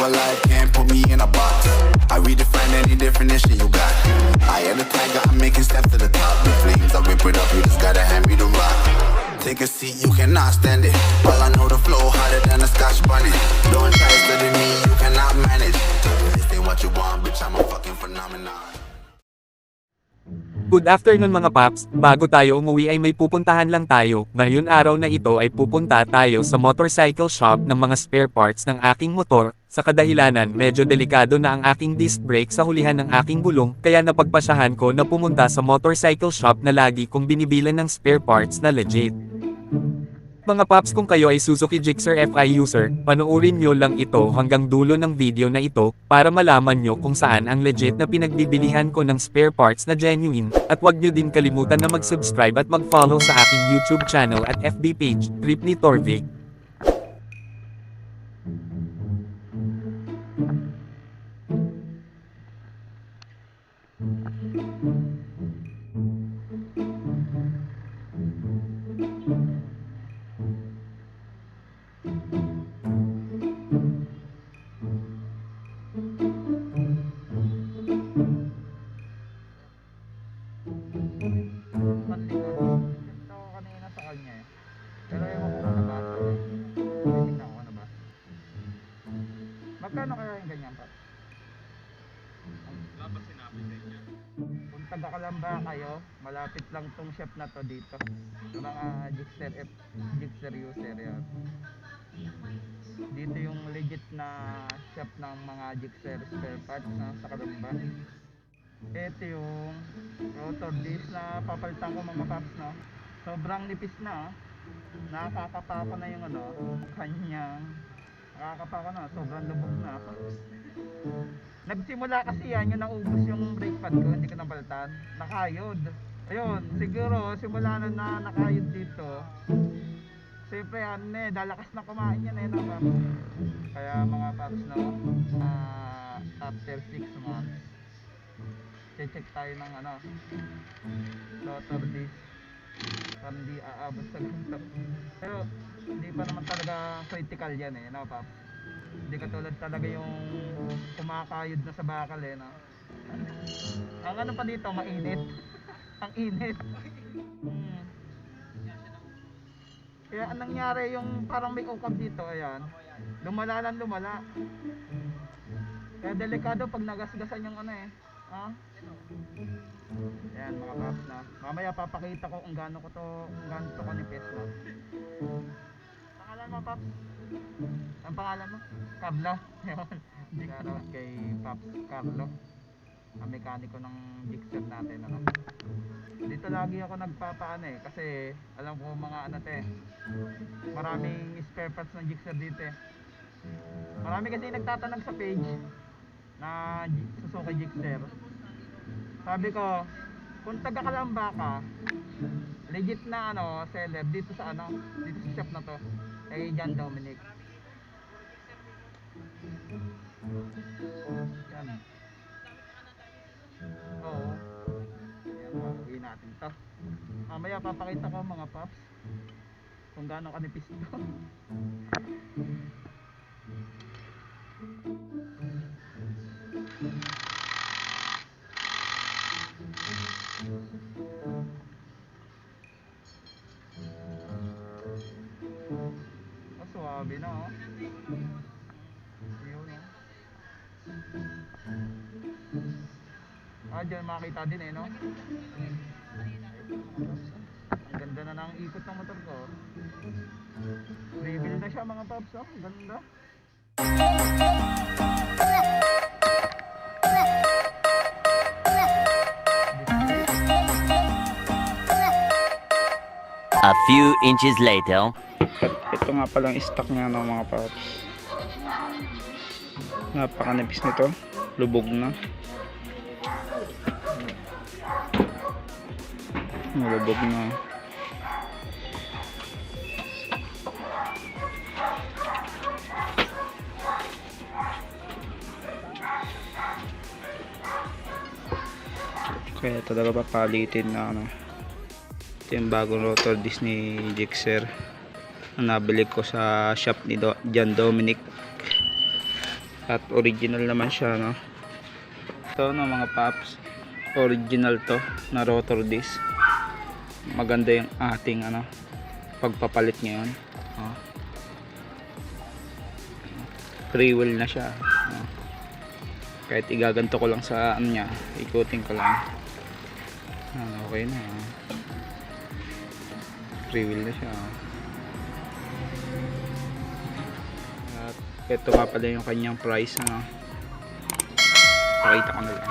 alive, can't put me in a box. I redefine any definition you got. I am the tiger, I'm making steps to the top. The flames, I rip it up, you just gotta hand me the rock. Take a seat, you cannot stand it. All I know, the flow harder than a Scotch bonnet. Don't try studying me, you cannot manage. This ain't what you want, bitch, I'm a fucking phenomenon. Good afternoon mga paps, bago tayo umuwi ay may pupuntahan lang tayo. Ngayon araw na ito ay pupunta tayo sa motorcycle shop ng mga spare parts ng aking motor. Sa kadahilanan medyo delikado na ang aking disc brake sa hulihan ng aking gulong, kaya napagpasyahan ko na pumunta sa motorcycle shop na lagi kong binibilan ng spare parts na legit. Mga paps, kung kayo ay Suzuki Gixxer FI user, panoorin nyo lang ito hanggang dulo ng video na ito, para malaman nyo kung saan ang legit na pinagbibilihan ko ng spare parts na genuine, at wag nyo din kalimutan na mag-subscribe at mag-follow sa aking YouTube channel at FB page, Trip ni Torvic. Gusto ko kanina sa kanya eh. Pero ewan ko kung nabasa. Titignan ko kung nabasa. Magkano kaya yung ganyan pa? Wala ba sinabi sa inyo? Kung taga-Kalamba kayo, malapit lang tong shop na to dito. Yung mga Gixxer user yan. Dito yung legit na shop ng mga Gixxer spare parts na sa Kalamba. Ito yung rotor disc na papalitan ko mga paps, no? Sobrang nipis na, nakakapa ko na yung kanyang nakakapa ko na, sobrang lubog na. Nagsimula kasi yan, yung naubos yung brake pad ko, hindi ko napalitan, nakayod. Ayun, siguro simula na nakayod dito. Siyempre dalakas na kumain yan no, paps. Kaya mga paps, no, after 6 months check tayo ng rotor disc para hindi aabot sa ganito. Pero hindi pa naman talaga critical yan no, paps. Hindi katulad talaga yung kumakayod na sa bakal no. Ang pa dito, mainit. Ang init. Kaya anong nangyari, yung parang may ukab dito, ayan, lumala. Kaya delikado pag nagasgasan yung Ayan mga paps na. Mamaya papakita ko kung gaano to kanipis no. Pangalan mo paps? Ang pangalan mo? Carlo. Hindi ka kay Paps Carlo, ang mekaniko ng Gixxer natin Dito lagi ako nagpapaano kasi alam ko mga maraming spare parts ng Gixxer dito Marami kasi nagtatanong sa page na Suzuki Gixxer. Sabi ko, kung taga-Kalamba ka, legit na seller dito sa dito sa shop na to, kay John Dominic. Yan. Oo. Yan, masukin natin to. Mamaya papakita ko mga paps kung gaano kanipis to. Suwabe na yun dyan makita din no. Ang ganda na ng ikot ng motor ko. Reveal na siya mga paps ang ganda. A few inches later. Ito nga palang stock niya mga paps. Napakanipis nito. Lubog na. Lubog na. Kaya talaga papalitin na ito yung bagong rotor disc ni Gixxer na nabili ko sa shop ni John Dominic. At original naman siya, no? Ito, no, mga paps, original to na rotor disc. Maganda yung ating ano pagpapalit ngayon. Free wheel na siya. Kahit igaganto ko lang sa ano niya, ikutin ko lang. Okay na. Free wheel na siya. At ito nga pala yung kanyang price, ano. Pakita ko na lang.